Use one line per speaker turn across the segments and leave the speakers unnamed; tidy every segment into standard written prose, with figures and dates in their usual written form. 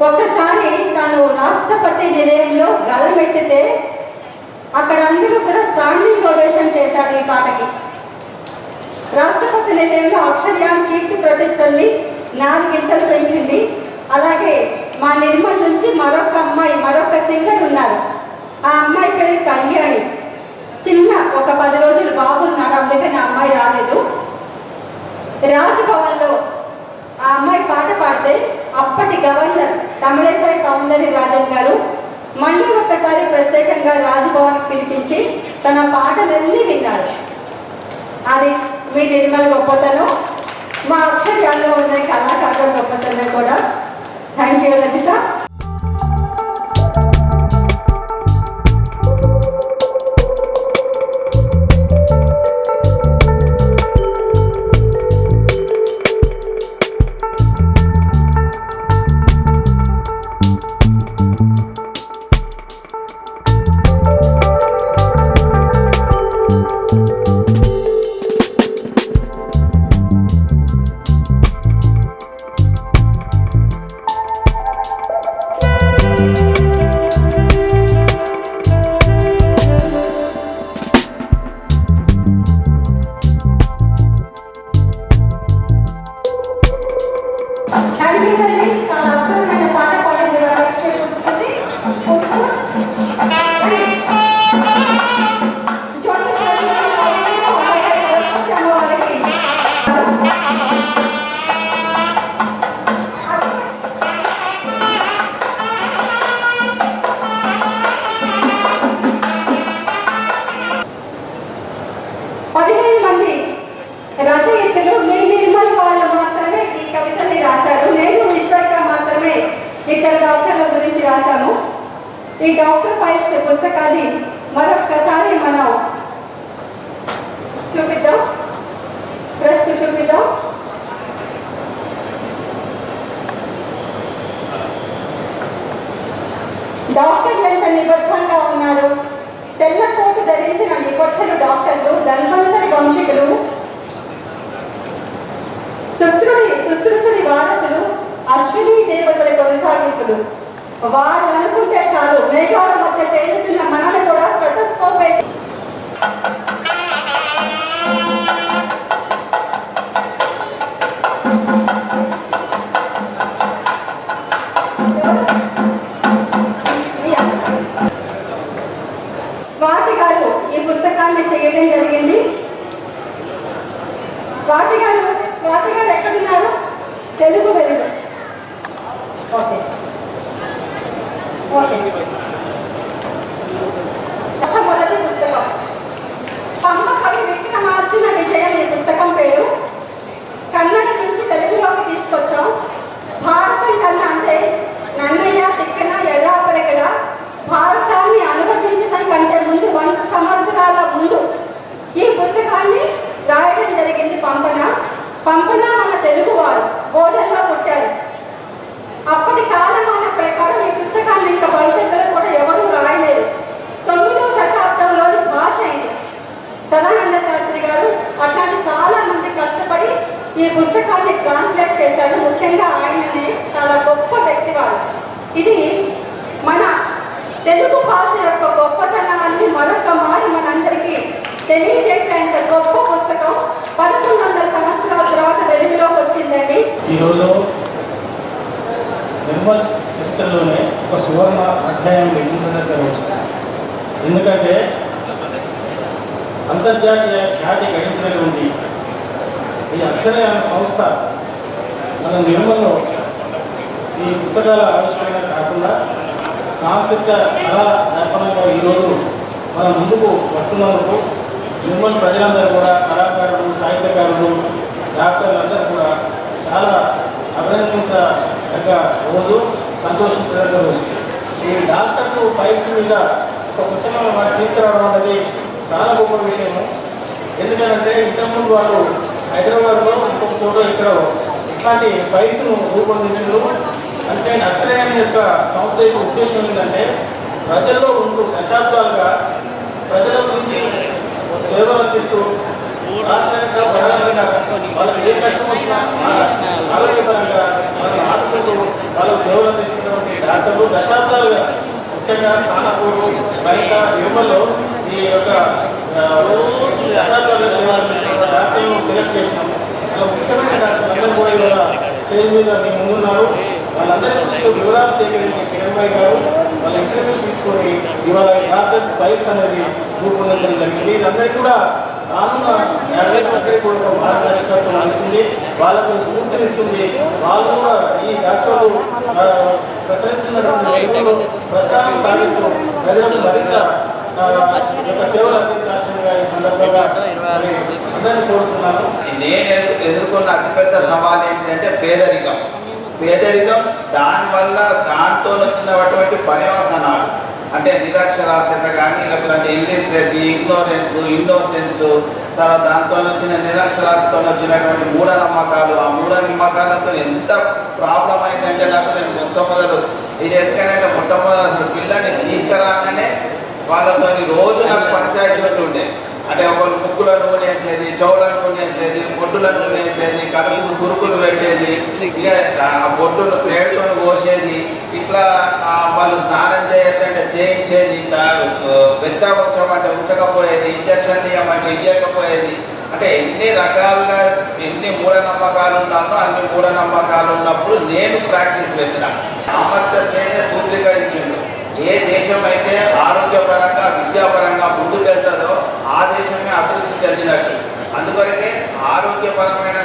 ఒకసారి తను రాష్ట్రపతి నిలయంలో గలమెత్తితే అక్కడ అందరూ కూడా స్టాండింగ్ ఓవేషన్ చేశారు ఈ పాటకి. రాష్ట్రపతి నిలయంలో అక్షర్యాన్ కీర్తి ప్రతిష్టల్ని 4 గింతలు పెంచింది. అలాగే మా నిర్మల్ నుంచి మరొక సింగర్ ఉన్నారు. ఆ అమ్మాయి పేరు కళ్యాణి. చిన్న ఒక 10 రోజులు బాగున్నాడు, అందుకని ఆ అమ్మాయి రాలేదు. రాజ్భవన్లో ఆ అమ్మాయి పాట పాడితే అప్పటి గవర్నర్ తమిళసై సౌందర్య రాజన్ గారు మళ్ళీ ఒక్కసారి ప్రత్యేకంగా రాజ్భవన్కి పిలిపించి తన పాటలన్నీ విన్నారు. అది మీ నిర్మల్ గొప్పతనం, మా అక్షర్యాల్లో ఉన్న కళాకారుల గొప్పతనం కూడా. Thank you Rajitha. రచయితలు మీ నిర్మల్ వాళ్ళు మాత్రమే ఈ కవితని రాశారు. నేను విశ్వక మాత్రమే ఇద్దరు డాక్టర్ల గురించి రాశాను. ఈ డాక్టర్ ఫైల్స్ పుస్తకాన్ని మరొక్కసారి మనం చూపిద్దాం, ప్రెస్ చూపిద్దాం. డాక్టర్లు ఎంత నిబద్ధంగా ఉన్నారు. తెల్ల కోటు ధరించిన నిబద్ధులు డాక్టర్లు, ధన్వంతరి వంశీకులు, శుశ్రూషుడి వారసులు, అశ్విని దేవతల కొనసాగింపులు. వారు అనుకుంటే చాలు మేఘాల మధ్య తేలుతున్న మనల్ని కూడా స్టెథోస్కోప్ పెట్టి స్వాతి గారు ఈ పుస్తకాన్ని చేయడం జరిగింది. స్వాతి గారు ఎక్కడున్నారు? తెలుగు వెలుగు. Okay okay. మొదటి పుస్తకం పంప కవి విక్రమార్జున విజయం ఈ పుస్తకం పేరు. కన్నడ నుంచి తెలుగులోకి తీసుకొచ్చాం. భారతం కన్నా అంటే నన్నయ్య తిక్కన ఎర్రాపరగడ భారతాన్ని అనువదించడం కంటే ముందు 100 సంవత్సరాల ముందు ఈ పుస్తకాన్ని రాయడం జరిగింది. పంపన మన తెలుగువాడు బోధనలో పుట్టారు. అప్పటి కాలమాన ప్రకారం ఈ పుస్తకాన్ని ఇంకా భవిష్యత్తులో కూడా ఎవరూ రాయలేరు. 9వ శతాబ్దంలోని భాష ఇది. సదానంద శాస్త్రి గారు అట్లాంటి చాలా మంది కష్టపడి ఈ పుస్తకాన్ని ట్రాన్స్లేట్ చేశారు. ముఖ్యంగా ఆయననే చాలా గొప్ప వ్యక్తి వారు. ఇది మన తెలుగు భాష యొక్క గొప్పతనాన్ని మరొక మారి మనందరికీ తెలియజేసేంత గొప్ప పుస్తకం 1100 సంవత్సరాల తర్వాత వెలుగులోకి వచ్చిందండి.
ఈరోజు నిర్మల్ చరిత్రలోనే ఒక సువర్ణ అధ్యాయం లిఖించదగ్గ రోజు. ఎందుకంటే అంతర్జాతీయ ఖ్యాతి గడించినటువంటి ఈ అక్షరయాన సంస్థ మన నిర్మల్లో ఈ పుస్తకాల ఆవిష్కరణ కాకుండా సాంస్కృతిక కళా దర్పణంగా ఈరోజు మన ముందుకు వస్తున్నందుకు నిర్మల్ ప్రజలందరూ కూడా కళాకారులు, సాహిత్యకారులు, డాక్టర్లందరూ కూడా చాలా అభినందించదగ్గ రోజు, సంతోషించదగ్గ రోజు. ఈ డాక్టర్స్ ఫైల్స్ మీద ఒక పుస్తకం వారు తీసుకురావడం అనేది చాలా గొప్ప విషయము. ఎందుకంటే ఇంతకుముందు వారు హైదరాబాద్లో ఇంకొక చోట ఇక్కడ ఇట్లాంటి ఫైల్స్ను రూపొందించారు. అంటే అక్షరయాన్ యొక్క సంస్థ యొక్క ఉద్దేశం ఏంటంటే ప్రజల్లో ఉంటూ దశాబ్దాలుగా ప్రజల గురించి సేవలు అందిస్తూ వాళ్ళకి ఏ కష్టం వచ్చినా ఆరోగ్యపరంగా వాళ్ళని ఆదుకుంటూ పాటుపడుతూ వాళ్ళకు సేవలు అందిస్తున్నటువంటి డాక్టర్లు దశాబ్దాలుగా ముఖ్యంగా ఖానాపూరు బయట యువలో ఈ యొక్క దశాబ్దాలుగా సేవలు అందిస్తున్న డాక్టర్లను సెలెక్ట్ చేసినాము. అలా ముఖ్యమైన డాక్టర్లు అందరూ కూడా ఇవాళ స్టేజ్ మీద మీ ముందున్నారు. వాళ్ళందరికీ కొంచెం వివరాలు సేకరించి కిరణ్ భాయ్ గారు వాళ్ళ ఇంటర్వ్యూ తీసుకొని ఇవాళ డాక్టర్స్ ఫైల్స్ అనేది రూపొందించడం జరిగింది. ఇదందరికీ కూడా రానున్న 50 ఏళ్ళకి కూడా మార్గదర్శకత్వం ఇస్తుంది, వాళ్ళకు స్ఫూర్తినిస్తుంది. వాళ్ళు కూడా ఈ డాక్టర్లు ప్రసరించినటువంటి ప్రస్థానం సాగిస్తూ ప్రజలకు మరింత సేవలు అందించాల్సిందిగా ఈ సందర్భంగా అందరినీ కోరుతున్నాను.
నేను ఎదుర్కొన్న అతిపెద్ద సవాల్ ఏంటంటే పేదరికం. దానివల్ల దాంతో వచ్చినటువంటి పర్యవసనాలు అంటే నిరక్షరాస్యత కానీ, లేకపోతే ఇల్లిటరసీ, ఇన్నోసెన్స్, తర్వాత దాంతో వచ్చిన నిరక్షరాస్యతో వచ్చినటువంటి మూఢనమ్మకాలు. ఆ మూఢనమ్మకాలతో ఎంత ప్రాబ్లం అయిందంటే నేను మొట్టమొదలు ఇది ఎందుకంటే మొట్టమొదటి పిల్లని తీసుకురాగానే వాళ్ళతో రోజు నాకు పంచాయతీలు ఉండే. అంటే ఒకరు ముక్కుల నూనె వేసేది, చెవుల నూనె వేసేది, బొడ్డుల నూనె వేసేది, కడుపుకు సురుకులు పెట్టేది, ఇక ఆ బొడ్డును ప్లేట్తో కోసేది. ఇట్లా వాళ్ళు స్నానం చేయాలంటే చేయించేది, వెచ్చవచ్చమంటే ఉంచకపోయేది, ఇంజక్షన్ ఇవ్వమంటే ఇవ్వకపోయేది. అంటే ఎన్ని రకాలుగా ఎన్ని మూఢనమ్మకాలు ఉన్నానో అన్ని మూఢనమ్మకాలు ఉన్నప్పుడు నేను ప్రాక్టీస్ పెట్టిన అమర్త్య సేనే సూత్రీకరించిండు. ఏ దేశం అయితే ఆరోగ్యపరంగా విద్యాపరంగా ముందుకెళ్తుందో ఆ దేశమే అభివృద్ధి చెందినట్టు. అందుకొరకే ఆరోగ్యపరమైన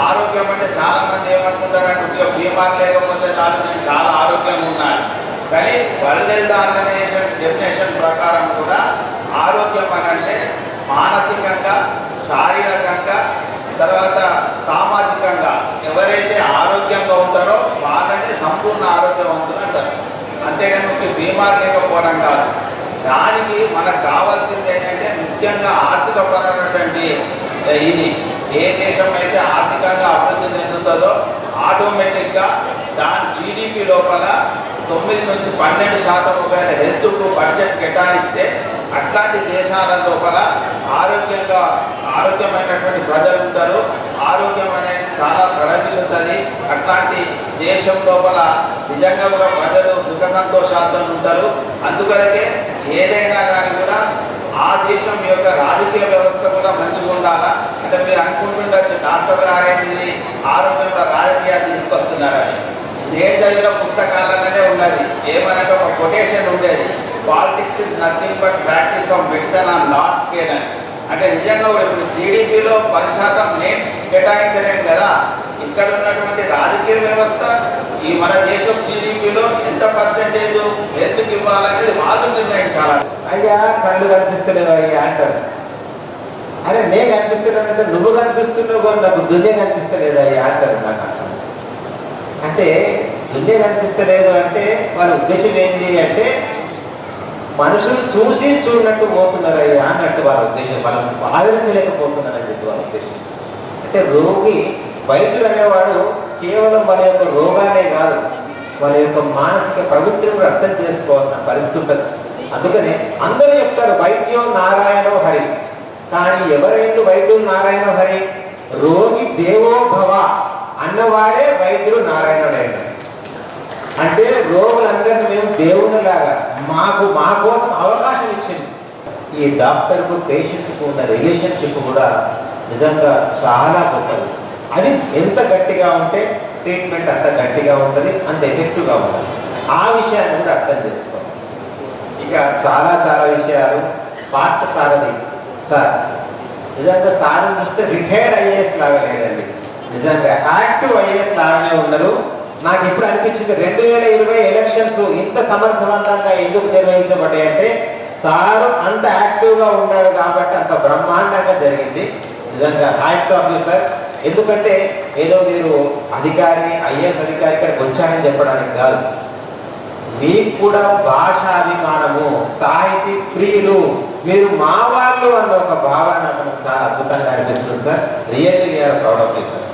ఆరోగ్యం అంటే చాలా మంది ఏమనుకుంటారంటే బీమార్ లేకపోతే చాలు నేను చాలా ఆరోగ్యంగా ఉన్నాను. కానీ వరల్డ్ హెల్త్ ఆర్గనైజేషన్ డెఫినేషన్ ప్రకారం కూడా ఆరోగ్యం అని అంటే మానసికంగా, శారీరకంగా, తర్వాత సామాజికంగా ఎవరైతే ఆరోగ్యంగా ఉంటారో వాళ్ళని సంపూర్ణ ఆరోగ్యవంతులు అంటారు. అంతేగాని ఒక బీమార్ లేకపోవడం కాదు. దానికి మనకు కావాల్సింది ఏంటంటే ముఖ్యంగా ఆర్థికపరమైనటువంటి ఇది ఏ దేశం అయితే ఆర్థికంగా అభివృద్ధి చెందుతుందో ఆటోమేటిక్గా దాని జీడిపి లోపల 9 నుంచి 12% ఒకవేళ హెల్త్కు బడ్జెట్ కేటాయిస్తే అట్లాంటి దేశాల లోపల ఆరోగ్యమైనటువంటి ప్రజలు ఉంటారు. ఆరోగ్యం అనేది చాలా ప్రజలుతుంది. అట్లాంటి దేశం లోపల నిజంగా కూడా ప్రజలు సుఖ సంతోషాలతో ఉంటారు. అందుకొరకే ఏదైనా కానీ కూడా ఆ దేశం యొక్క రాజకీయ వ్యవస్థ కూడా మంచిగా ఉండాలా. అంటే మీరు అనుకుంటుండొచ్చు డాక్టర్ గారేంటిది ఆరోగ్యంలో రాజకీయాలు తీసుకొస్తున్నారని. నేను చదివిన పుస్తకాలనే ఉన్నది. ఏమనంటే ఒక కొటేషన్ ఉండేది, politics is nothing but practice of medicine on large scale అని. అంటే నిజంగా ఇప్పుడు జీడిపిలో 10% నేను కేటాయించలేను కదా. ఇక్కడ ఉన్నటువంటి రాజకీయ వ్యవస్థ ఈ మన దేశం జీడిపిలో ఎంత పర్సెంటేజ్ హెల్త్కి ఇవ్వాలనేది వాళ్ళు నిర్ణయించాలి.
అయ్యా కళ్ళు కనిపిస్తలేవు అయ్యా అంటారు. అరే నేను కనిపిస్తున్నానంటే నువ్వు కనిపిస్తున్నావు కూడా నాకు దున్నే కనిపిస్తలేదు అయ్యా అంటారు. నాకు అంటే దున్నే కనిపిస్తలేదు అంటే వాళ్ళ ఉద్దేశం ఏంటి అంటే మనుషులు చూసి చూడనట్టు పోతున్నారు అయ్యా అన్నట్టు వాళ్ళ ఉద్దేశం. వాళ్ళని ఆదరించలేకపోతున్నారని చెప్పి వాళ్ళ ఉద్దేశం. అంటే రోగి వైద్యుడు అనేవాడు కేవలం వాళ్ళ యొక్క రోగానే కాదు, వాళ్ళ యొక్క మానసిక ప్రవృత్తిని కూడా అర్థం చేసుకోవాల్సిన పరిస్థితి ఉంటుంది. అందుకనే అందరూ చెప్తారు వైద్యం నారాయణో హరి. కానీ ఎవరైతే వైద్యుడు నారాయణో హరి? రోగి దేవో భవ అన్నవాడే వైద్యుడు నారాయణుడైన. అంటే రోగులందరినీ మేము దేవునిలాగా మా కోసం అవకాశం ఇచ్చింది. ఈ డాక్టర్కు పేషెంట్కు ఉన్న రిలేషన్షిప్ కూడా నిజంగా చాలా గొప్పది. అది ఎంత గట్టిగా ఉంటే ట్రీట్మెంట్ అంత గట్టిగా ఉంటుంది, అంత ఎఫెక్టివ్గా ఉంటుంది. ఆ విషయాన్ని కూడా అర్థం చేసుకోవాలి. ఇక చాలా చాలా విషయాలు. పార్ట్ సారథి సార్ నిజంగా సార్ చూస్తే రిటైర్డ్ ఐఏఎస్ లాగా లేదండి, నిజంగా యాక్టివ్ ఐఏఎస్ లాగానే ఉన్నారు. నాకు ఇప్పుడు అనిపించింది 2020 ఎలక్షన్స్ ఇంత సమర్థవంతంగా ఎందుకు నిర్వహించబడ్డాయంటే సార్ అంత యాక్టివ్గా ఉన్నాడు కాబట్టి అంత బ్రహ్మాండంగా జరిగింది. నిజంగా హ్యాట్స్ ఆఫ్ యూ సార్. ఎందుకంటే ఏదో మీరు అధికారి ఐఏఎస్ అధికారి ఇక్కడికి వచ్చానని చెప్పడానికి కాదు, మీకు కూడా భాషాభిమానము, సాహితీ ప్రియులు, మీరు మా వాళ్ళు అన్న ఒక భావన నాకు చాలా అద్భుతంగా అనిపిస్తుంది sir. Really we are proud of you sir.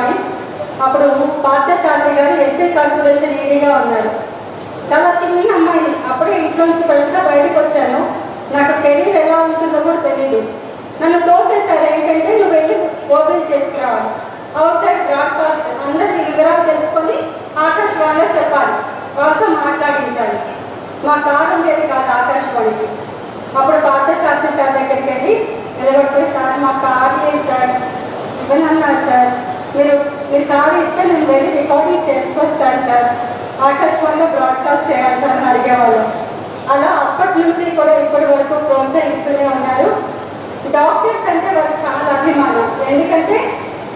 చెప్పాలి. అప్పుడు పార్థసారథి గారు ఎస్ఏ కార్పొరేషన్ ఏడీగా ఉన్నారు. చాలా చిన్న అమ్మాయిని, అప్పుడే ఇంట్లో నుంచి ఫ్రెష్గా బయటకు వచ్చాను. నాకు కెరీర్ ఎలా ఉంటుందో కూడా తెలియదు. నన్ను తోసేశారు. ఏంటంటే నువ్వు వెళ్ళి ఓపెన్ చేసుకురావాలి, అవుట్ సైడ్ బ్రాడ్కాస్ట్ అందరి వివరాలు తెలుసుకొని ఆకాశవాణిలో చెప్పాలి, వాళ్ళతో మాట్లాడించాలి. మా కార్డు ఉండేది కాదు ఆకాశవాణికి. అప్పుడు పార్థసారథి సార్ దగ్గరికి వెళ్ళి నిలబడిపోయి, సార్ మా కార్డు ఏంటి సార్ ఇవన్నీ అన్నారు. సార్ మీరు కార్డు ఇస్తే నేను వెళ్ళి రికార్డింగ్ చేసుకొస్తాను సార్, ఆకాశవాణిలో బ్రాడ్కాస్ట్ చేయాలి సార్ అని అడిగేవాళ్ళు. అలా అప్పటి నుంచి కూడా ఇప్పటి వరకు ప్రోత్సహిస్తూనే ఉన్నారు. డాక్టర్స్ అంటే వారికి చాలా అభిమానం. ఎందుకంటే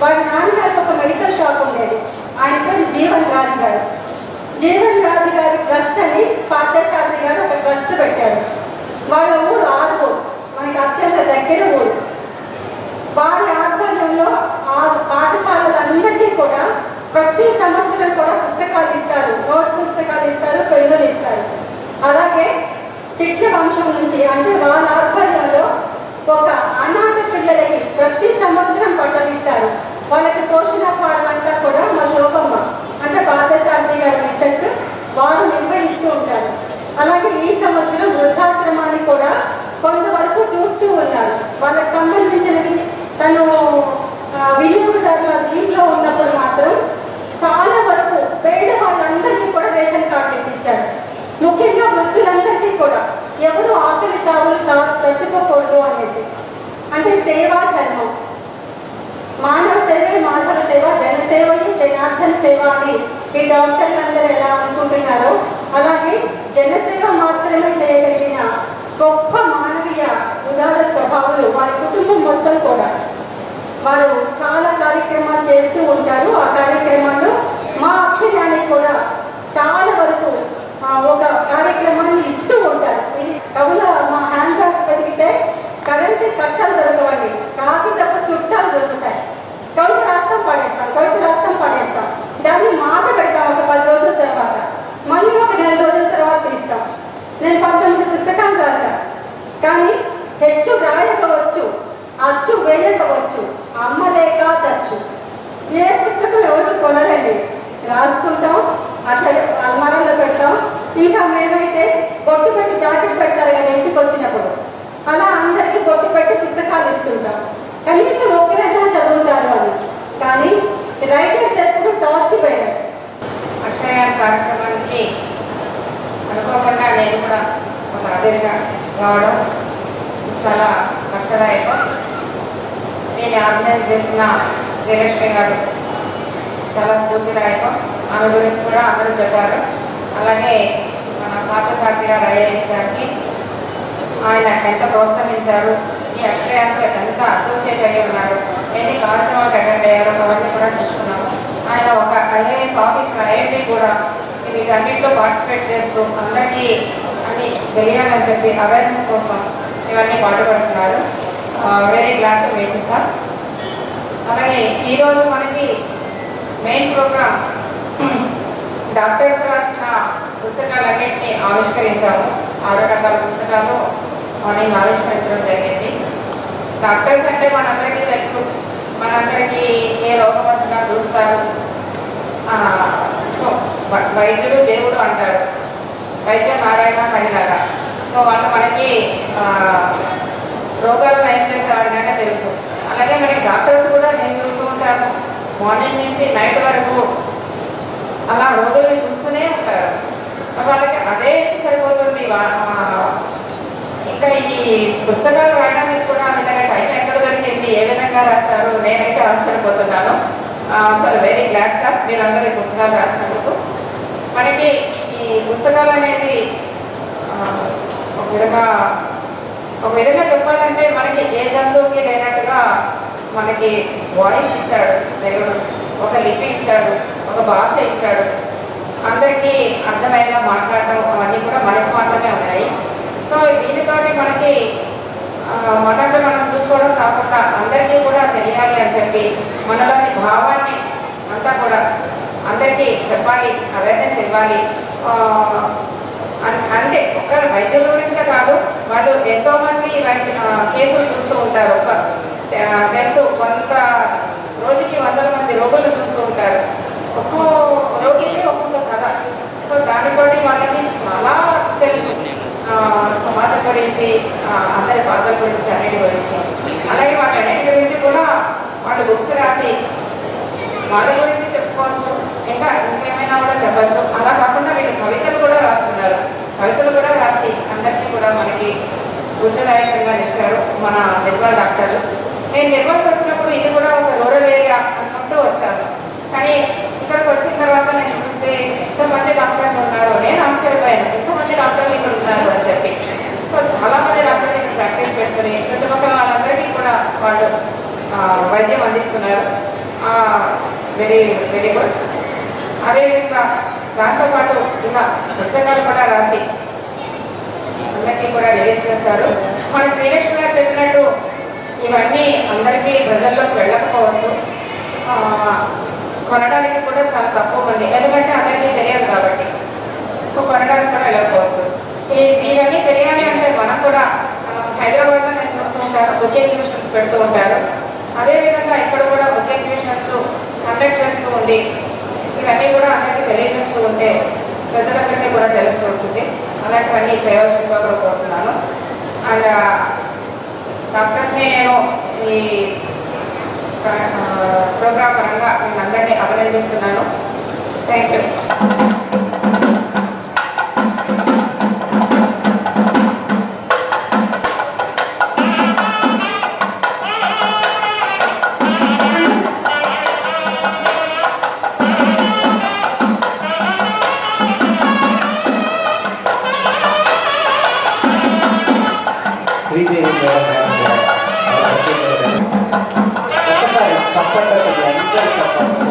వారి నాన్నగారికి ఒక మెడికల్ షాప్ ఉండేది. ఆయన పేరు జీవన్ రాజు గారు. జీవన్ రాజు గారి ట్రస్ట్ అని పార్థసారథి గారు ఒక ట్రస్ట్ పెట్టారు. వాళ్ళ ఊరు ఆడుకో, మనకి అత్యంత దగ్గర ఊరు. వారి ఆధ్వర్యంలో ఆ పాఠశాలలందరికీ కూడా ప్రతి సంవత్సరం కూడా పుస్తకాలు ఇస్తారు, నోట్ పుస్తకాలు ఇస్తారు, పెన్నులు ఇస్తారు. అలాగే చిట్ల వంశం నుంచి అంటే వాళ్ళ ఆధ్వర్యంలో ఒక అనాథ పిల్లలకి ప్రతి సంవత్సరం బట్టలు ఇస్తారు. వాళ్ళకి పోషణాహారం అంతా కూడా మా శోభమ్మ అంటే పార్థసారథి గారి మిస్సెస్ వారు నిర్వహిస్తూ ఉంటారు. అలాగే ఈ సంవత్సరం వృద్ధాశ్రమాన్ని కూడా కొంతవరకు చూస్తూ ఉన్నారు. వాళ్ళకి సంబంధించినవి తను వినియోగదారుల దీంట్లో ఉన్నప్పుడు మాత్రం చాలా వరకు పేద వాళ్ళందరికీ కూడా రేషన్ కార్డు ఇప్పించారు. ముఖ్యంగా వృద్ధులందరికీ కూడా ఎవరు ఆకలి చావులు తెచ్చుకోకూడదు అనేది. అంటే సేవా ధర్మం, మానవ సేవే మాధవ సేవ, జనసేవయే జనార్దన సేవ అని ఈ డాక్టర్లందరూ ఎలా అనుకుంటున్నారో అలాగే జనసేవ మాత్రమే చేయగలిగిన గొప్ప మానవీయ ఉదార స్వభావాలు వారి కుటుంబం మొత్తం కూడా. వారు చాలా కార్యక్రమాలు చేస్తూ ఉంటారు. ఆ కార్యక్రమాల్లో మా అక్షయానికి కూడా చాలా వరకు ఒక కార్యక్రమాన్ని ఇస్తూ ఉంటారు. ఇది కవుల మా హ్యాండ్ బ్యాగ్ పెరిగితే కరెన్సీ కట్టలు దొరకవండి, కాగితపు చుట్టాలు దొరుకుతాయి. కవిత రాస్తాం పడేస్తాం, దాన్ని మాట పెడతాం. ఒక 10 రోజుల తర్వాత మళ్ళీ ఒక 4 రోజుల తర్వాత తీస్తాం. నేను 19 పుస్తకాలు రాశాను, కానీ హెచ్చు రాయకపోవచ్చు, అచ్చు వేయకపోవచ్చు, అమ్మలేక చచ్చు. ఏ పుస్తకం ఎవరు కొనరండి, రాసుకుంటాం, అట్లా అల్మారాలో పెడతాం. ఇంకా మేమైతే బొట్టు పెట్టి జాకెట్ పెడతారు కదా ఇంటికి వచ్చినప్పుడు, అలా అందరికీ బొట్టు పెట్టి పుస్తకాలు ఇస్తుంటాం. కనీసం ఒకరైనా చదువుతారు అని. కానీ రైటర్స్ ఎప్పుడు టార్చ్ పోయారు.
అక్షయ కార్యక్రమానికి అనుకోకుండా నేను కూడా ఒక అతిథిగా రావడం చాలా కష్టదాయకం. నేను ఆర్గనైజ్ చేసిన శ్రీలక్ష్మి గారు చాలా స్ఫూర్తిదాయకం. ఆమె గురించి కూడా అందరూ చెప్పారు. అలాగే మన పార్థసారథి గారు ఐఏఎస్ గారికి ఆయన ఎంత ప్రోత్సహించారు, ఈ అక్షయాలతో ఎంత అసోసియేట్ అయ్యి ఉన్నారు, ఎన్ని కార్యక్రమాలు అటెండ్ అయ్యారో అవన్నీ కూడా చూసుకున్నాము. ఆయన ఒక ఐఏఎస్ ఆఫీసర్ ఐఐటి కూడా వీటన్నింటిలో పార్టిసిపేట్ చేస్తూ అందరికీ అన్ని తెలియాలని చెప్పి అవేర్నెస్ కోసం ఇవన్నీ పాటుపడుతున్నారు. Very glad to meet you sir. అలాగే ఈరోజు మనకి మెయిన్ ప్రోగ్రామ్ డాక్టర్స్ రాసిన పుస్తకాలన్నింటినీ ఆవిష్కరించాము. 6 రకాల పుస్తకాలు మార్నింగ్ ఆవిష్కరించడం జరిగింది. డాక్టర్స్ అంటే మనందరికీ తెలుసు, మనందరికీ ఏ రోగం వచ్చినా చూస్తారు. సో వైద్యుడు దేవుడు అంటారు, వైద్య నారాయణ మణిలాగా. సో వాళ్ళు మనకి రోగాలు నయం చేసేవారిగానే తెలుసు. అలాగే మనకి డాక్టర్స్ కూడా నేను చూస్తూ ఉంటాను, మార్నింగ్ నుంచి నైట్ వరకు అలా రోగుల్ని చూస్తూనే ఉంటారు. వాళ్ళకి అదే సరిపోతుంది. ఇక్కడ ఈ పుస్తకాలు రాయడానికి కూడా అంటే టైం ఎక్కడ దొరికింది, ఏ విధంగా రాస్తారు, నేనైతే ఆశ్చర్యపోతున్నాను. సార్ వెరీ గ్లాడ్ సార్ మీరందరూ ఈ పుస్తకాలు రాసినందుకు. మనకి ఈ పుస్తకాలు అనేది ఒక విధంగా చెప్పాలంటే మనకి ఏ జంతువుకి లేనట్టుగా మనకి వాయిస్ ఇచ్చాడు దేవుడు, ఒక లిపి ఇచ్చాడు, ఒక భాష ఇచ్చాడు. అందరికీ అర్థమయ్యేలా మాట్లాడటం అవన్నీ కూడా మనకు మాత్రమే ఉన్నాయి. సో దీనితో మనకి మనల్ని మనం చూసుకోవడం కాకుండా అందరికీ కూడా తెలియాలి అని చెప్పి మనలోని భావాన్ని అంతా కూడా అందరికీ చెప్పాలి, అవేర్నెస్ ఇవ్వాలి. అంటే ఒక వైద్యుల గురించే కాదు, వాళ్ళు ఎంతోమంది కేసులు చూస్తూ ఉంటారు. ఒక కొంత రోజుకి వందల మంది రోగులు చూస్తూ ఉంటారు. ఒక్కో రోగికి ఒక్కొక్క కథ. సో దానితోటి వాళ్ళకి చాలా తెలుసు, సమాజం గురించి, అందరి బాధల గురించి, అన్నిటి గురించి. అలాగే వాటన్నిటి గురించి కూడా వాళ్ళు బుక్స్ రాసి వాళ్ళ గురించి చెప్పుకోవచ్చు, ఇంకేమైనా కూడా చెప్పచ్చు. అలా కాకుండా వీళ్ళు కవితలు కూడా రాస్తున్నారు. కవితలు కూడా రాసి అందరికీ కూడా మనకి స్ఫూర్తిదాయకంగా నిలిచారు మన నిర్మల్ డాక్టర్లు. నేను నిర్మల్కి వచ్చినప్పుడు ఇది కూడా ఒక రూరల్ ఏరియా అనుకుంటూ వచ్చాను. కానీ ఇక్కడికి వచ్చిన తర్వాత నేను చూస్తే ఎంతమంది డాక్టర్లు ఉన్నారు, నేను ఆశ్చర్యపోయాను ఎంతమంది డాక్టర్లు ఇక్కడ ఉన్నారు అని చెప్పి. సో చాలామంది డాక్టర్లు ఇక్కడ ప్రాక్టీస్ పెట్టుకుని చుట్టుపక్కల వాళ్ళందరికీ కూడా వాళ్ళు వైద్యం అందిస్తున్నారు. Very very good. అదేవిధంగా దాంతోపాటు ఇలా పుస్తకాలు కూడా రాసి అందరికీ కూడా రిలీజ్ చేస్తారు. మన శ్రీలక్ష్మి గారు చెప్పినట్టు ఇవన్నీ అందరికీ ప్రజల్లోకి వెళ్ళకపోవచ్చు, కొనడానికి కూడా చాలా తక్కువ మంది, ఎందుకంటే అందరికీ తెలియదు కాబట్టి. సో కొనడానికి కూడా వెళ్ళకపోవచ్చు. ఇవన్నీ తెలియాలి అంటే మనం కూడా హైదరాబాద్లో నేను చూస్తూ ఉంటాను, బుక్ ఎగ్జిబిషన్స్ పెడుతూ ఉంటారు. అదేవిధంగా ఇక్కడ కూడా బుక్ ఎగ్జిబిషన్స్ కండక్ట్ చేస్తూ ఉండి ఇవన్నీ కూడా అందరికీ తెలియజేస్తూ ఉంటే ప్రజలందరికీ కూడా తెలుస్తూ ఉంటుంది. అలాంటివన్నీ చేయవలసిందిగా కూడా కోరుతున్నాను. అండ్ డాక్టర్స్ని నేను ఈ ప్రోగ్రాం పరంగా నేను అందరినీ అభినందిస్తున్నాను. Thank you.
శ్రీదేవి ఒకసారి తప్పండి, అందరూ తప్పండి.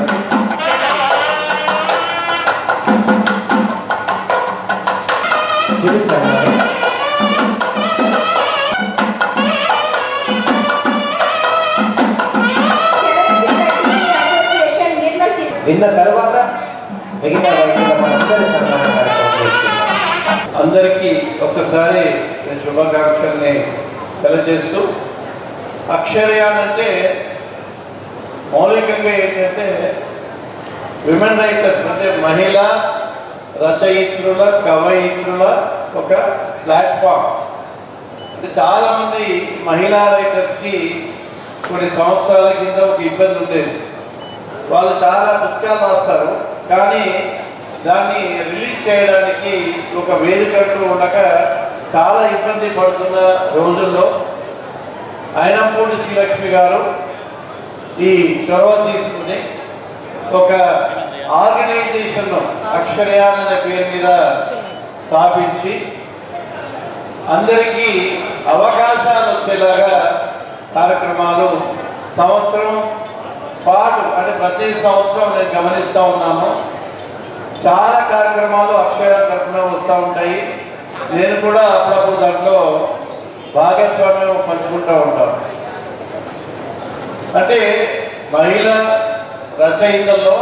విన్న తర్వాత మిగతా వైద్యుల మనందరి సన్మాన కార్యక్రమం చేస్తున్నాం.
అందరికీ ఒక్కసారి శుభాకాంక్షల్ని తెలియజేస్తూ, అక్షరయాన్ అంటే మౌలికంగా ఏంటంటే విమెన్ రైటర్స్ అంటే మహిళా రచయిత్రుల కవయిత్రుల ఒక ప్లాట్ఫామ్. అంటే చాలామంది మహిళా రైటర్స్కి కొన్ని సంవత్సరాల కింద ఒక ఇబ్బంది ఉండేది. వాళ్ళు చాలా పుస్తకాలు రాస్తారు, కానీ దాన్ని రిలీజ్ చేయడానికి ఒక వేదికట్లు ఉండక చాలా ఇబ్బంది పడుతున్న రోజుల్లో అయినంపూడి శ్రీలక్ష్మి గారు ఈ చొరవ తీసుకుని ఒక ఆర్గనైజేషన్ను అక్షరయాన్ అనే పేరు మీద స్థాపించి అందరికీ అవకాశాలు వచ్చేలాగా కార్యక్రమాలు సంవత్సరం పాటు, అంటే ప్రతి సంవత్సరం నేను గమనిస్తూ ఉన్నాను, చాలా కార్యక్రమాలు అక్షరయాన్ తరఫున వస్తూ ఉంటాయి. నేను కూడా అప్పుడప్పుడు దాంట్లో భాగస్వామ్యం పంచుకుంటూ ఉంటాను. అంటే మహిళా రచయితల్లో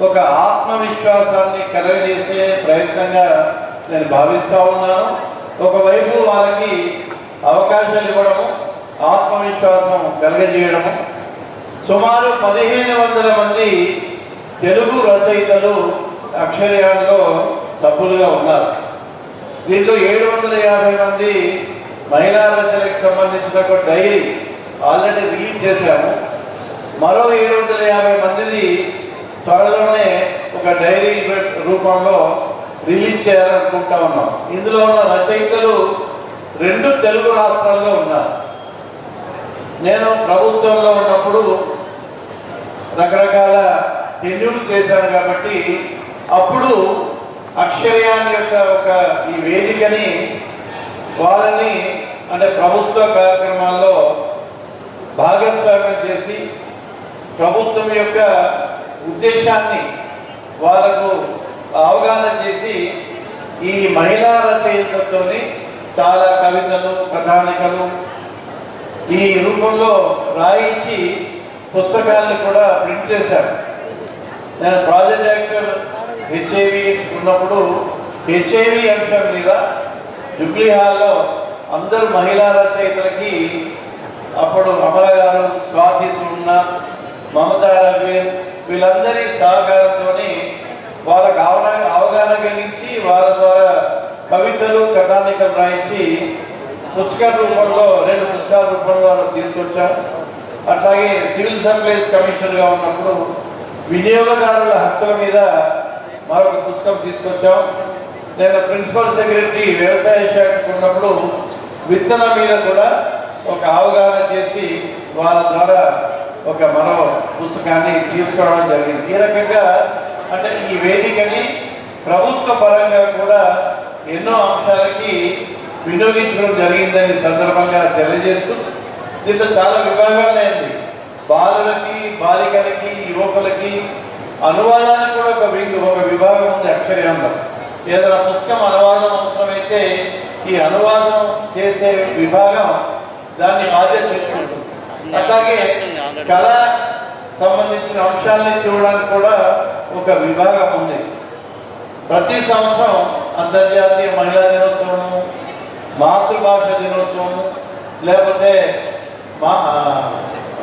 ఒక ఆత్మవిశ్వాసాన్ని కలగజేసే ప్రయత్నంగా నేను భావిస్తూ ఉన్నాను. ఒకవైపు వాళ్ళకి అవకాశాలు ఇవ్వడము, ఆత్మవిశ్వాసం కలగజేయడము. సుమారు 1500 మంది తెలుగు రచయితలు అక్షరయాన్లో సభ్యులుగా ఉన్నారు. దీంట్లో 750 మంది మహిళా రచనలకు సంబంధించిన ఒక డైరీ ఆల్రెడీ రిలీజ్ చేశాము. మరో 750 మందిది త్వరలోనే ఒక డైరీ రూపంలో రిలీజ్ చేయాలనుకుంటా ఉన్నాం. ఇందులో ఉన్న రచయితలు 2 తెలుగు రాష్ట్రాల్లో ఉన్నారు. నేను ప్రభుత్వంలో ఉన్నప్పుడు రకరకాల టెన్యూలు చేశాను కాబట్టి అప్పుడు అక్షరయాన్ యొక్క ఒక ఈ వేదికని వాళ్ళని అంటే ప్రభుత్వ కార్యక్రమాల్లో భాగస్వామ్యం చేసి ప్రభుత్వం యొక్క ఉద్దేశాన్ని వాళ్ళకు అవగాహన చేసి ఈ మహిళా రచయితలతో చాలా కవితలు, కథానికలు ఈ రూపంలో రాయించి పుస్తకాలను కూడా ప్రింట్ చేశారు. నేను ప్రాజెక్ట్ డైరెక్టర్ హెచ్ఐవి ఉన్నప్పుడు హెచ్ఐవి అంశం మీద జుబ్లీ హాల్లో అందరు మహిళా రచయితలకి అప్పుడు అమల గారు, స్వాతి సున్న, మమతా రఘువీర్ వీళ్ళందరి సహకారంతో వాళ్ళకు అవగాహన కలిగించి వాళ్ళ ద్వారా కవితలు కథానికలు రాయించి పుస్తకాల రూపంలో 2 పుస్తకాల రూపంలో వాళ్ళకి తీసుకొచ్చాం. అట్లాగే సివిల్ సప్లైస్ కమిషనర్గా ఉన్నప్పుడు వినియోగదారుల హక్కుల మీద మరొక పుస్తకం తీసుకొచ్చాం. నేను ప్రిన్సిపల్ సెక్రటరీ వ్యవసాయ శాఖకు ఉన్నప్పుడు విత్తనం మీద కూడా ఒక అవగాహన చేసి వాళ్ళ ద్వారా ఒక మరో పుస్తకాన్ని తీసుకోవడం జరిగింది. ఈ రకంగా అంటే ఈ వేదికని ప్రభుత్వ పరంగా కూడా ఎన్నో అంశాలకి వినియోగించడం జరిగిందని సందర్భంగా తెలియజేస్తూ దీంట్లో చాలా విభాగాలు అయింది. బాలులకి, బాలికలకి, యువకులకి అనువాదానికి కూడా ఒక విభాగం ఉంది అక్షరయాంలో. ఏదైనా పుస్తకం అనువాదం అవసరమైతే ఈ అనువాదం చేసే విభాగం దాన్ని బాధ్యత తీసుకుంటుంది. అట్లాగే కళ సంబంధించిన అంశాలని చూడడానికి కూడా ఒక విభాగం ఉంది. ప్రతి సంవత్సరం అంతర్జాతీయ మహిళా దినోత్సవము, మాతృభాష దినోత్సవము, లేకపోతే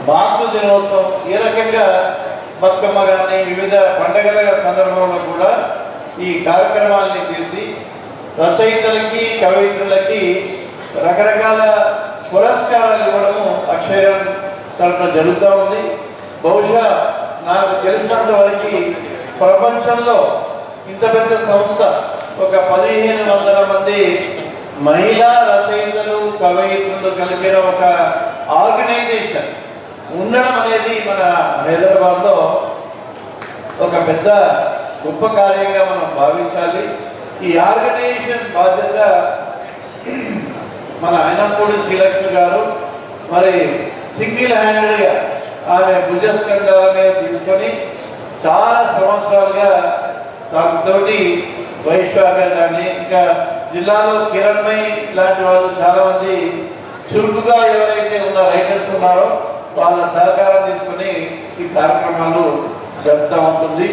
మాతృ దినోత్సవం, ఈ రకంగా బతుకమ్మ కానీ వివిధ పండుగల సందర్భంలో కూడా ఈ కార్యక్రమాలని చేసి రచయితలకి, కవయిత్రులకి రకరకాల పురస్కారాలు ఇవ్వడము అక్షయం తరఫున జరుగుతూ ఉంది. బహుశా నాకు తెలిసినంత వరకు ప్రపంచంలో ఇంత పెద్ద సంస్థ ఒక 1500 మంది మహిళా రచయితలు, కవయిత్రులు కలిపిన ఒక ఆర్గనైజేషన్ ఉండడం అనేది మన హైదరాబాద్లో ఒక పెద్ద గొప్ప కార్యంగా మనం భావించాలి. ఈ ఆర్గనైజేషన్ బాధ్యత మన అయినపూడి శ్రీలక్ష్మి గారు మరి సింగిల్ హ్యాండెడ్గా ఆమె భుజస్కంధాలనే తీసుకొని చాలా సంవత్సరాలుగా తోటి వైశ్వాగాన్ని, ఇంకా జిల్లాలో కిరణ్మయి లాంటి వాళ్ళు చాలామంది చురుకుగా ఎవరైతే ఉన్న రైటర్స్ ఉన్నారో వాళ్ళ సహకారం తీసుకుని ఈ కార్యక్రమాలు జరుపుతూ ఉంటుంది.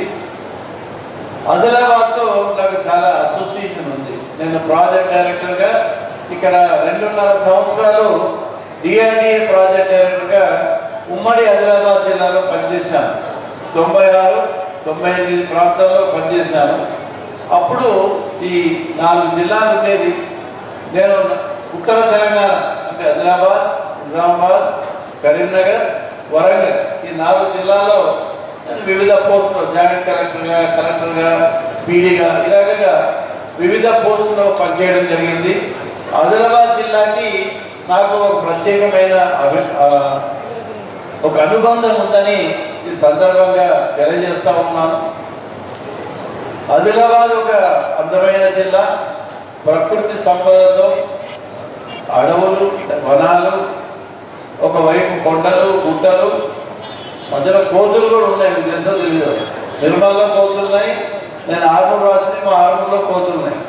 ఆదిలాబాద్తో నాకు చాలా అసోసియేషన్ ఉంది. నేను ప్రాజెక్ట్ డైరెక్టర్గా ఇక్కడ 2.5 సంవత్సరాలు డిఆర్డిఏ ప్రాజెక్ట్ డైరెక్టర్గా ఉమ్మడి ఆదిలాబాద్ జిల్లాలో పనిచేశాను. 96, 98 ప్రాంతాల్లో పనిచేశాను. అప్పుడు ఈ 4 జిల్లాలు ఉండేది. నేను ఉత్తర తెలంగాణ అంటే ఆదిలాబాద్, నిజామాబాద్, కరీంనగర్, వరంగల్ ఈ 4 జిల్లాల్లో వివిధ పోస్టులు జాయింట్ కలెక్టర్గా, పీడీగా ఇలాగగా వివిధ పోస్టులో పనిచేయడం జరిగింది. ఆదిలాబాద్ జిల్లాకి నాకు ఒక ప్రత్యేకమైన ఒక అనుబంధం ఉందని ఈ సందర్భంగా తెలియజేస్తా ఉన్నాను. ఆదిలాబాద్ ఒక అందమైన జిల్లా, ప్రకృతి సంపదతో అడవులు, వనాలు, ఒకవైపు కొండలు, గుట్టలు, మధ్యలో కోతులు కూడా ఉన్నాయి. మీకు తెలుసో తెలియదు, నిర్మల్లో కోతులు ఉన్నాయి. నేను ఆర్మూరు వాసిని, మా ఆర్మూరులో కోతులు ఉన్నాయి.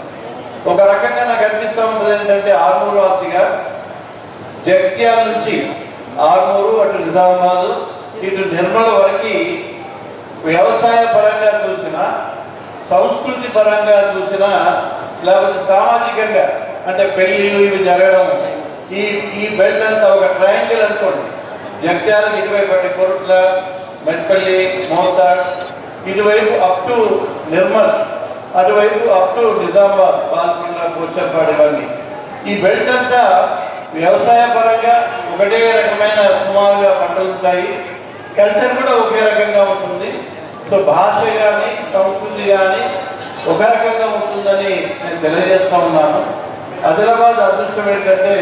ఒక రకంగా నాకు అనిపిస్తూ ఉంటుంది ఏంటంటే ఆర్మూరు వాసిగా జగిత్యాల నుంచి ఆర్మూరు, అటు నిజామాబాద్, ఇటు నిర్మల వరకు వ్యవసాయ పరంగా చూసినా, సంస్కృతి పరంగా చూసినా, లేకపోతే సామాజికంగా అంటే పెళ్ళిళ్ళు ఇవి జరగడం, ఈ బెల్ట్ అంతా ఒక ట్రయాంగిల్ అనుకోండి. జగిత్యాలకు ఇటువైపు అంటే కొరుట్ల, మెట్పల్లి, మోతాడ్, ఇటువైపు అప్ టు నిర్మల్, అటువైపు అప్ టు నిజామాబాద్, బాల్కొండ, పోచంపాడు ఇవన్నీ. ఈ బెల్ట్ అంతా వ్యవసాయ పరంగా ఒకటే రకమైన సుమారుగా పంటలు ఉంటాయి. కల్చర్ కూడా ఒకే రకంగా ఉంటుంది. సో భాష కానీ సంస్కృతి కానీ ఒక రకంగా ఉంటుందని నేను తెలియజేస్తా ఉన్నాను. ఆదిలాబాద్ అదృష్టం ఏంటంటే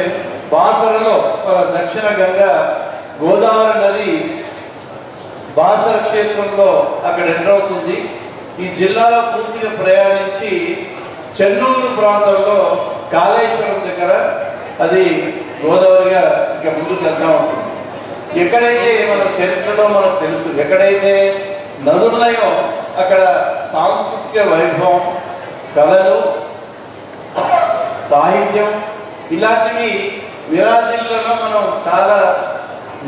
బాసరలో దక్షిణ గంగా గోదావరి నది బాసర క్షేత్రంలో అక్కడ ఎంటర్ అవుతుంది. ఈ జిల్లాలో పూర్తిగా ప్రయాణించి చెన్నూరు ప్రాంతంలో కాళేశ్వరం దగ్గర అది గోదావరిగా ఇక ముందుకు వెళ్తా ఉంటుంది. ఎక్కడైతే మన చరిత్రలో మనకు తెలుసు, ఎక్కడైతే నదులున్నాయో అక్కడ సాంస్కృతిక వైభవం, కళలు, సాహిత్యం ఇలాంటివి విరాజిల్లలో మనం చాలా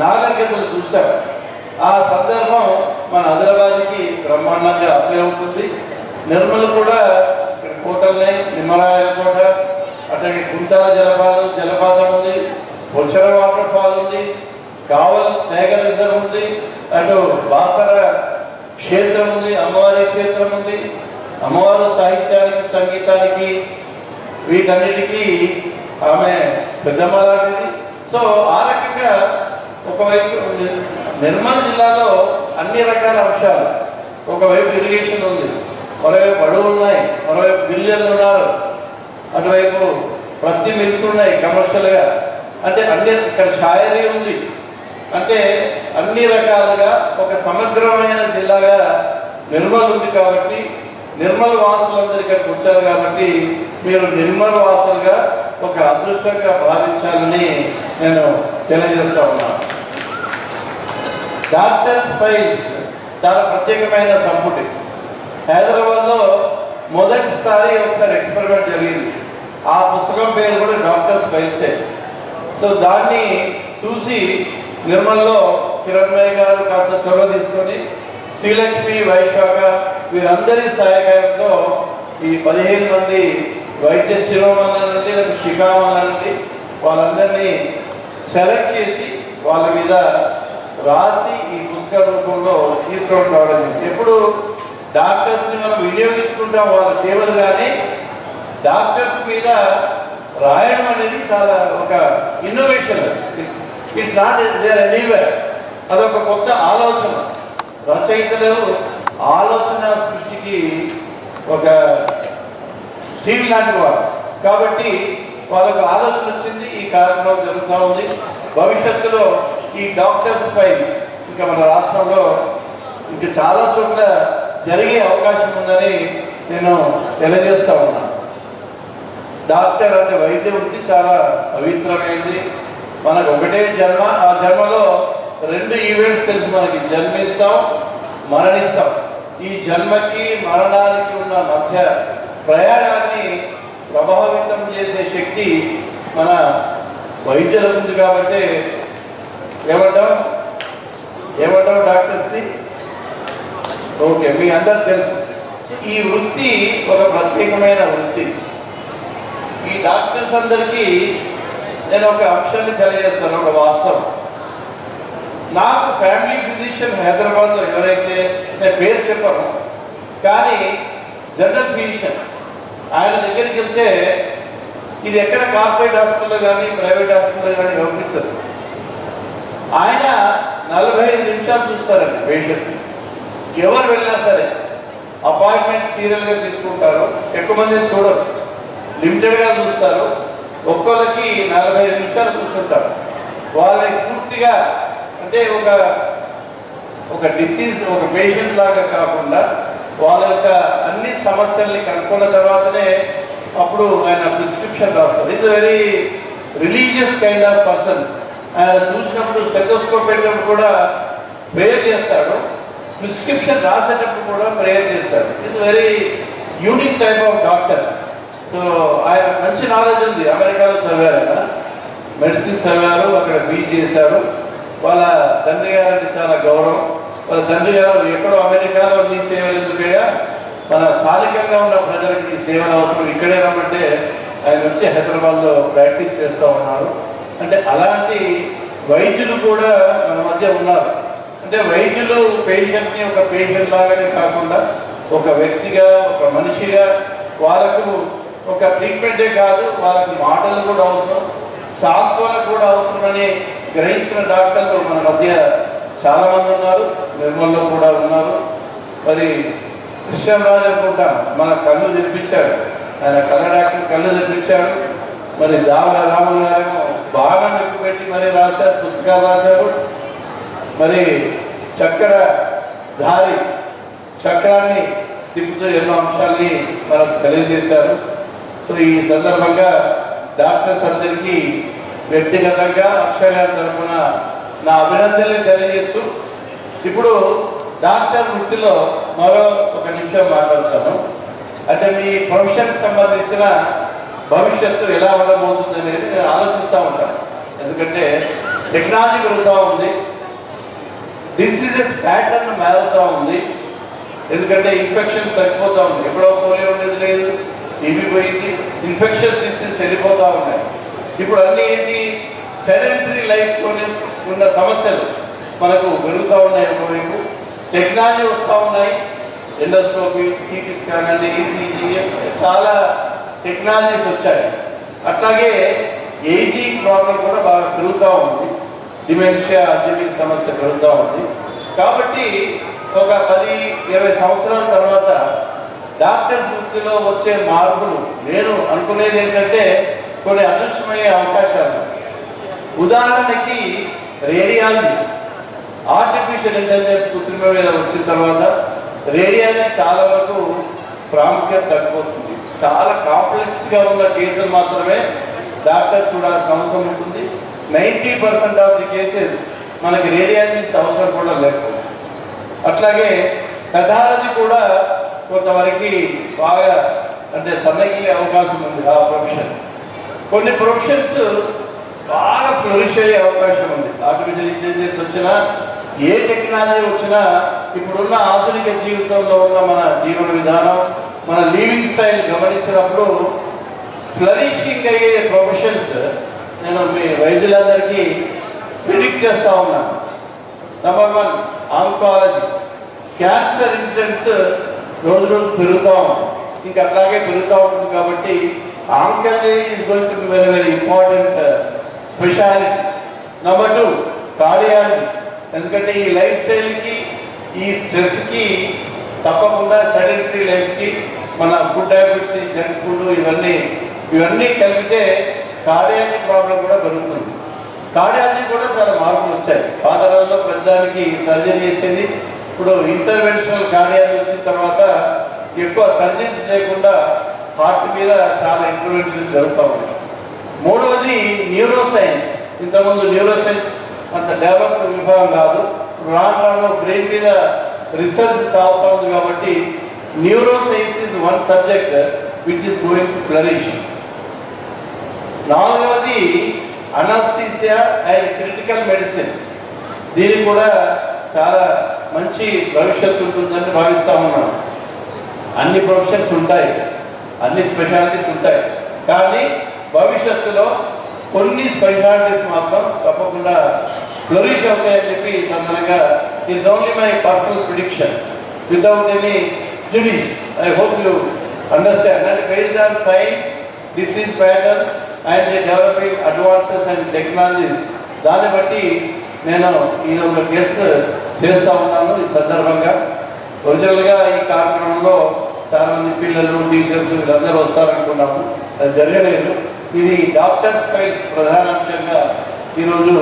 నాగరికతలు చూసాం. ఆ సందర్భం మన ఆదిలాబాద్కి బ్రహ్మాండంగా అప్లై అవుతుంది. నిర్మల్ కూడా ఇక్కడ కోటలున్నాయి, నిమ్మరాయల కోట, అట్లాగే కుంటాల జలపాతం ఉంది, పొచ్చర వాటర్ ఫాల్ ఉంది, కావల్ టైగర్ రిజర్వ్ ఉంది, అటు బాసర క్షేత్రం ఉంది, అమ్మవారి క్షేత్రం ఉంది. అమ్మవారు సాహిత్యానికి, సంగీతానికి, వీటన్నిటికీ ఆమె పెద్దమ్మ లాంటిది. సో ఆ రకంగా ఒకవైపు నిర్మల్ జిల్లాలో అన్ని రకాల అంశాలు, ఒకవైపు ఇరిగేషన్ ఉంది, మరోవైపు అడవులు ఉన్నాయి, మరోవైపు గిరిజనులు ఉన్నారు, అటువైపు ప్రతి మిల్స్ ఉన్నాయి కమర్షియల్గా. అంటే అన్ని ఇక్కడ షాయరీ ఉంది. అంటే అన్ని రకాలుగా ఒక సమగ్రమైన జిల్లాగా నిర్మల్ ఉంది. కాబట్టి నిర్మల్ వాసులందరూ ఇక్కడికి వచ్చారు కాబట్టి మీరు నిర్మల్ వాసులుగా ఒక అదృష్టంగా భావించాలని నేను తెలియజేస్తా ఉన్నాను. డాక్టర్స్ ఫైల్స్ చాలా ప్రత్యేకమైన సంపుటి. హైదరాబాద్లో మొదటిసారి ఒకసారి ఎక్స్పెరిమెంట్ జరిగింది. ఆ పుస్తకం పేరు కూడా డాక్టర్స్ ఫైల్సే. సో దాన్ని చూసి నిర్మల్లో కిరణ్మయ్య గారు కాస్త చొరవ తీసుకొని శ్రీలక్ష్మి, వైశాఖ వీరందరి సహాయకారంతో ఈ 15 మంది వైద్య శిరోమణుల నుండి శిఖామణుల నుండి వాళ్ళందరినీ సెలెక్ట్ చేసి వాళ్ళ మీద రాసి ఈ పుస్తక రూపంలో తీసుకొని రావడం. ఎప్పుడు డాక్టర్స్ని మనం వినియోగించుకుంటాం వాళ్ళ సేవలు, కానీ డాక్టర్స్ మీద రాయడం అనేది చాలా ఒక innovation. It's not there anywhere. అదొక కొత్త ఆలోచన. రచయితలు ఆలోచన సృష్టికి ఒక సీల్ లాంటి వారు కాబట్టి వాళ్ళకు ఆలోచన వచ్చింది. ఈ కార్యక్రమం జరుగుతూ ఉంది. భవిష్యత్తులో ఈ డాక్టర్స్ ఫైల్స్ ఇంకా మన రాష్ట్రంలో ఇంకా చాలా చోట్ల జరిగే అవకాశం ఉందని నేను తెలియజేస్తా ఉన్నాను. డాక్టర్ అంటే వైద్య వృత్తి చాలా పవిత్రమైంది. మనకు ఒకటే జన్మ. ఆ జన్మలో 2 ఈవెంట్స్ తెలుసు మనకి. జన్మిస్తాం, మరణిస్తాం. ఈ జన్మకి మరణానికి ఉన్న మధ్య ప్రయాణాన్ని ప్రభావితం చేసే శక్తి మన వైద్యులకు ఉంది. కాబట్టి ఏమంటాం డాక్టర్స్ని? ఓకే, మీ అందరు తెలుసు. ఈ వృత్తి ఒక ప్రత్యేకమైన వృత్తి. ఈ డాక్టర్స్ అందరికీ నేను ఒక అంశాన్ని తెలియజేస్తాను, ఒక వాస్తవం. నాకు ఫ్యామిలీ ఫిజిషియన్ హైదరాబాద్లో ఎవరైతే, నేను పేరు చెప్పను కానీ జనరల్ ఫిజిషియన్, ఆయన దగ్గరికి వెళ్తే ఇది ఎక్కడ కార్పొరేట్ హాస్పిటల్లో కానీ ప్రైవేట్ హాస్పిటల్లో కానీ పంపించదు. ఆయన 45 నిమిషాలు చూస్తారండి పేషెంట్. ఎవరు వెళ్ళినా సరే అపాయింట్మెంట్ సీరియల్గా తీసుకుంటారు. ఎక్కువ మందిని చూడరు, లిమిటెడ్గా చూస్తారు. ఒక్కొక్కరికి 45 నిమిషాలు కూర్చుంటారు. వాళ్ళకి పూర్తిగా అంటే ఒక డిసీజ్, ఒక పేషెంట్ లాగా కాకుండా వాళ్ళ యొక్క అన్ని సమస్యల్ని కనుక్కున్న తర్వాతనే అప్పుడు ఆయన ప్రిస్క్రిప్షన్ రాస్తారు. It's very religious kind of persons. ఆయన చూసినప్పుడు స్టెథోస్కోప్ పెట్టినప్పుడు కూడా ప్రేయర్ చేస్తాడు, ప్రిస్క్రిప్షన్ రాసేటప్పుడు కూడా ప్రేయర్ చేస్తాడు. It's very unique type of doctor. So ఆయన మంచి నాలెడ్జ్ ఉంది. అమెరికాలో చదివారు, ఆయన మెడిసిన్ చదివారు, అక్కడ బీట్ చేశారు. వాళ్ళ తండ్రి గారికి చాలా గౌరవం. వాళ్ళ తండ్రి గారు ఎక్కడో అమెరికాలో నీ సేవలు ఎందుకయ్యా, మన స్థానికంగా ఉన్న ప్రజలకు నీ సేవలు అవసరం, ఇక్కడే రమ్మంటే ఆయన వచ్చి హైదరాబాద్లో ప్రాక్టీస్ చేస్తూ ఉన్నారు. అంటే అలాంటి వైద్యులు కూడా మన మధ్య ఉన్నారు. అంటే వైద్యులు పేషెంట్ని ఒక పేషెంట్ లాగానే కాకుండా ఒక వ్యక్తిగా, ఒక మనిషిగా, వాళ్ళకు ఒక ట్రీట్మెంటే కాదు, వాళ్ళకి మాటలు కూడా అవసరం, సాంత్వన కూడా అవసరమని గ్రహించిన డాక్టర్లు మన మధ్య చాలామంది ఉన్నారు. నిర్మల్లో కూడా ఉన్నారు. మరి కృష్ణరాజు అనుకుంటాం, మన కళ్ళు తెప్పించాడు, ఆయన కళ్ళ డాక్టర్ కళ్ళు తెప్పించాడు. మరి దావర రాములు గారేమో బాగా ఎక్కువ పెట్టి మరి రాశారు, పుస్తకాలు రాశారు. మరి చక్రధారి చక్రాన్ని తిప్పుతూ ఎన్నో అంశాలని మనకు తెలియజేశారు. సో ఈ సందర్భంగా డాక్టర్స్ అందరికీ వ్యక్తిగతంగా అక్షరాల తరఫున నా అభినందనలు తెలియజేస్తూ ఇప్పుడు డాక్టర్ వృత్తిలో మరో 1 నిమిషం మాట్లాడతాను. అంటే మీ ప్రొఫెషన్కి సంబంధించిన భవిష్యత్తు ఎలా ఉండబోతుంది అనేది నేను ఆలోచిస్తూ ఉంటాను. ఎందుకంటే టెక్నాలజీ పెరుగుతూ ఉంది, డిసీజెస్ ప్యాటర్న్ మారుతూ ఉంది. ఎందుకంటే ఇన్ఫెక్షన్స్ తగ్గిపోతూ ఉంది. ఎప్పుడో పోలియో ఉండేది లేదు, టీబీ పోయింది, ఇన్ఫెక్షన్ డిసీజ్ వెళ్ళిపోతూ ఉన్నాయి. ఇప్పుడు అన్నీ ఏంటి, సెడెంటరీ లైఫ్తో ఉన్న సమస్యలు మనకు పెరుగుతూ ఉన్నాయి. ఒకవైపు టెక్నాలజీ వస్తూ ఉన్నాయి, ఎండోస్కోపీ, సిటీ స్కాన్ అంటే ఈసీజీ, చాలా టెక్నాలజీస్ వచ్చాయి. అట్లాగే ఏజింగ్ ప్రాబ్లం కూడా బాగా పెరుగుతూ ఉంది, డిమెన్షియా అల్జీమర్ సమస్య పెరుగుతూ ఉంది. కాబట్టి ఒక 10-20 సంవత్సరాల తర్వాత డాక్టర్స్ వృత్తిలో వచ్చే మార్పులు నేను అనుకునేది ఏంటంటే కొన్ని అదృశ్యమయ్యే అవకాశాలు. ఉదాహరణకి రేడియాలజీ, ఆర్టిఫిషియల్ ఇంటెలిజెన్స్ కృత్రిమ మీద వచ్చిన తర్వాత రేడియాలజీ చాలా వరకు ప్రాముఖ్యత తగ్గిపోతుంది. చాలా కాంప్లెక్స్గా ఉన్న కేసులు మాత్రమే డాక్టర్ చూడాల్సిన అవసరం ఉంటుంది. 90% ఆఫ్ ది కేసెస్ మనకి రేడియాలజిస్ట్ అవసరం కూడా లేకపోతుంది. అట్లాగే పెథాలజీ కూడా కొంతవరకు బాగా అంటే సన్నగిలే అవకాశం ఉంది ఆ ప్రొఫెషన్. కొన్ని ప్రొఫెషన్స్ బాగా ఫ్లరిష్ అయ్యే అవకాశం ఉంది. ఆర్టిఫిషియల్ ఇంటెలిజెన్స్ వచ్చినా, ఏ టెక్నాలజీ వచ్చినా, ఇప్పుడున్న ఆధునిక జీవితంలో ఉన్న మన జీవన విధానం, మన లివింగ్ స్టైల్ గమనించినప్పుడు ఫ్లరిషింగ్ అయ్యే ప్రొఫెషన్స్ నేను మీ వైద్యులందరికీ ప్రిడిక్ట్ చేస్తూ ఉన్నాను. Number 1 oncology. క్యాన్సర్ ఇన్సిడెంట్స్ రోజు రోజు పెరుగుతూ ఉంది, ఇంకా అట్లాగే పెరుగుతూ ఉంటుంది. కాబట్టి oncology is going to be very very important speciality. Number 2 cardiology. ఎందుకంటే ఈ లైఫ్ స్టైల్కి, ఈ స్ట్రెస్కి తప్పకుండా సెడెంటరీ లైఫ్కి, మన ఫుడ్ హ్యాబిట్స్, జంక్ ఫుడ్ ఇవన్నీ కలిపితే కార్డియాలజీ ప్రాబ్లం కూడా పెరుగుతుంది. కార్డియాలజీ కూడా చాలా మార్పులు వచ్చాయి. పాత రోజుల్లో పెద్దానికి సర్జరీ చేసేది, ఇప్పుడు ఇంటర్వెన్షనల్ కార్డియాలజీ వచ్చిన తర్వాత ఎక్కువ సర్జరీస్ లేకుండా హార్ట్ మీద చాలా ఇంటర్వెన్షన్ జరుగుతూ ఉన్నాయి. 3వది న్యూరో సైన్స్. ఇంతకుముందు న్యూరో సైన్స్ అంత డెవలప్డ్ విభాగం కాదు, రాను బ్రెయిన్ మీద రీసెర్చ్ సాగుతూ ఉంది. కాబట్టి neuroscience is one subject which is going to flourish. 4వది అనస్థీసియా అండ్ క్రిటికల్ మెడిసిన్. దీనికి కూడా చాలా మంచి భవిష్యత్తు ఉంటుందని భావిస్తూ ఉన్నాను. అన్ని ప్రొఫెషన్స్ ఉంటాయి, అన్ని స్పెషాలిటీస్ ఉంటాయి, కానీ భవిష్యత్తులో కొన్ని స్పెషాలిటీస్ మాత్రం తప్పకుండా ఫ్లరిష్ అవుతాయని చెప్పి సందర్భంగా it's only my personal prediction without any జిడిష్. I hope you understand and based on science, disease pattern and developing advances and technologies, దాన్ని బట్టి నేను ఇది ఒక గెస్ చేస్తూ ఉన్నాను. ఈ సందర్భంగా ఒరిజినల్గా ఈ కార్యక్రమంలో చాలామంది పిల్లలు, టీచర్స్ వీళ్ళందరూ వస్తారనుకున్నాము, అది జరగలేదు. ఇది డాక్టర్స్ ఫైల్స్ ప్రధానాంశంగా ఈరోజు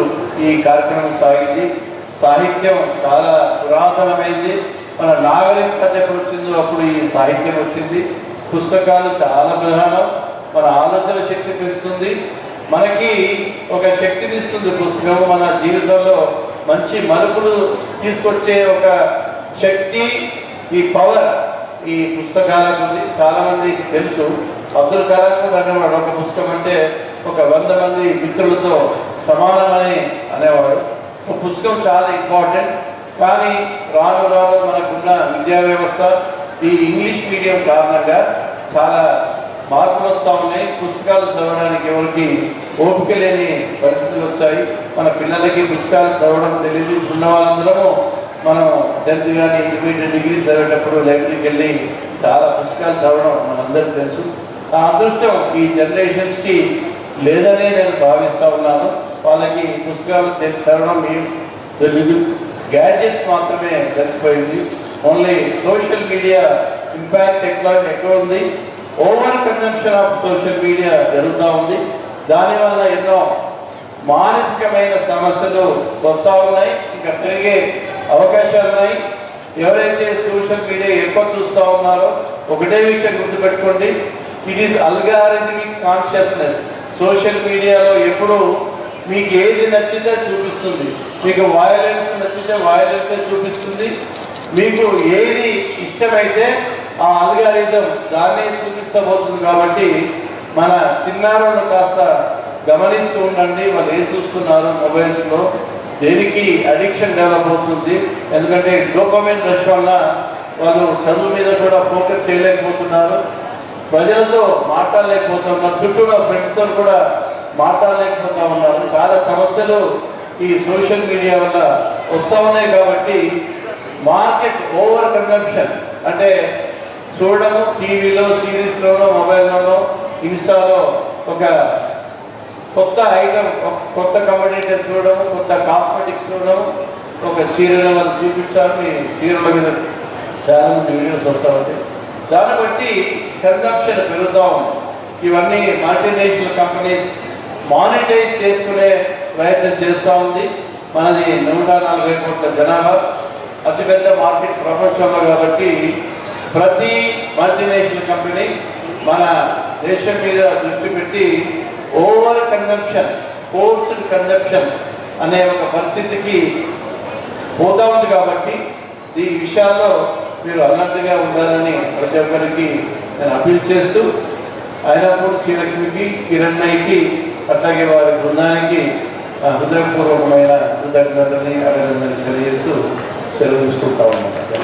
ఈ కార్యక్రమం సాగింది. సాహిత్యం చాలా పురాతనమైంది. మన నాగరికత ఎప్పుడు వచ్చిందో అప్పుడు ఈ సాహిత్యం వచ్చింది. పుస్తకాలు చాలా ప్రధానం, మన ఆలోచన శక్తి పెంచుతుంది, మనకి ఒక శక్తిని ఇస్తుంది. పుస్తకం మన జీవితంలో మంచి మలుపులు తీసుకొచ్చే ఒక శక్తి, ఈ పవర్ ఈ పుస్తకాలకు ఉంది. చాలామందికి తెలుసు, అబ్దుల్ కలాం కూడా అనేవాడు, ఒక పుస్తకం అంటే ఒక 100 మంది మిత్రులతో సమానమని అనేవాడు. ఒక పుస్తకం చాలా ఇంపార్టెంట్. కానీ రాను రాను మనకున్న విద్యా వ్యవస్థ, ఈ ఇంగ్లీష్ మీడియం కారణంగా చాలా మార్పులు వస్తూ ఉన్నాయి. పుస్తకాలు చదవడానికి ఎవరికి ఓపిక లేని పరిస్థితులు వచ్చాయి. మన పిల్లలకి పుస్తకాలు చదవడం తెలియదు. ఉన్న వాళ్ళందరము మనం 10th కానీ ఇంటర్మీడియట్ డిగ్రీ చదివేటప్పుడు లైబ్రరీకి వెళ్ళి చాలా పుస్తకాలు చదవడం మనందరికీ తెలుసు. ఆ అదృష్టం ఈ జనరేషన్స్కి లేదనే నేను భావిస్తూ ఉన్నాను. వాళ్ళకి పుస్తకాలు చదవడం ఏం తెలీదు, గ్యాడ్జెట్స్ మాత్రమే తెలిసిపోయింది. ఓన్లీ సోషల్ మీడియా ఇంపాక్ట్ ఎక్కువ ఉంది. Over consumption of social media జరుగుతూ ఉంది. దానివల్ల ఎన్నో మానసికమైన సమస్యలు వస్తూ ఉన్నాయి, ఇంకా పెరిగే అవకాశాలు ఉన్నాయి. ఎవరైతే సోషల్ మీడియా ఎక్కువ చూస్తూ ఉన్నారో ఒకటే విషయం గుర్తుపెట్టుకోండి, it is algorithmic consciousness. Social మీడియాలో ఎప్పుడు మీకు ఏది నచ్చితే చూపిస్తుంది. మీకు వయలెన్స్ నచ్చితే వయలెన్సే చూపిస్తుంది. మీకు ఏది ఇష్టమైతే ఆ అల్గారిథం దాన్ని చూపిస్తబోతుంది. కాబట్టి మన చిన్నారులను కాస్త గమనిస్తూ ఉండండి, వాళ్ళు ఏం చూస్తున్నారు మొబైల్స్లో, దేనికి అడిక్షన్ డెవలప్ అవుతుంది. ఎందుకంటే డోపమైన్ రష్ వల్ల వాళ్ళు చదువు మీద కూడా ఫోకస్ చేయలేకపోతున్నారు, ప్రజలతో మాట్లాడలేకపోతున్నారు, చుట్టూ ఫ్రెండ్స్తో కూడా మాట్లాడలేకపోతా ఉన్నారు. చాలా సమస్యలు ఈ సోషల్ మీడియా వల్ల వస్తూ ఉన్నాయి. కాబట్టి మార్కెట్ ఓవర్ కన్సంప్షన్ అంటే చూడడము, టీవీలో, సిరీస్లోనో, మొబైల్లోనో, ఇన్స్టాలో ఒక కొత్త ఐటమ్, కొత్త కమోడిటీ చూడడము, కొత్త కాస్మెటిక్స్ చూడడం, ఒక చీరల వాళ్ళు చూపించాలి. మీ చీరల మీద చాలా మంది వీడియోస్ వస్తూ ఉంటాయి. దాన్ని బట్టి కన్సంప్షన్ పెరుగుతూ ఉంది. ఇవన్నీ మల్టీనేషనల్ కంపెనీస్ మానిటైజ్ చేసుకునే ప్రయత్నం చేస్తూ ఉంది. మనది 140 కోట్ల జనాభా, అతిపెద్ద మార్కెట్ ప్రపంచంలో. కాబట్టి ప్రతి మల్టీనేషనల్ కంపెనీ మన దేశం మీద దృష్టి పెట్టి ఓవర్ కన్జంప్షన్, ఫోర్స్డ్ కన్జంప్షన్ అనే ఒక పరిస్థితికి పోతా ఉంది. కాబట్టి ఈ విషయాల్లో మీరు అలర్ట్గా ఉండాలని ప్రతి ఒక్కరికి నేను అపీల్ చేస్తూ, అయినప్పుడు శ్రీలక్ష్మికి, కిరణ్మయ్యకి, అట్లాగే వారి బృందానికి హృదయపూర్వకమైన కృతజ్ఞతని, అభినందనలు తెలియజేస్తూ సెలవు తీసుకుంటా ఉన్నాను.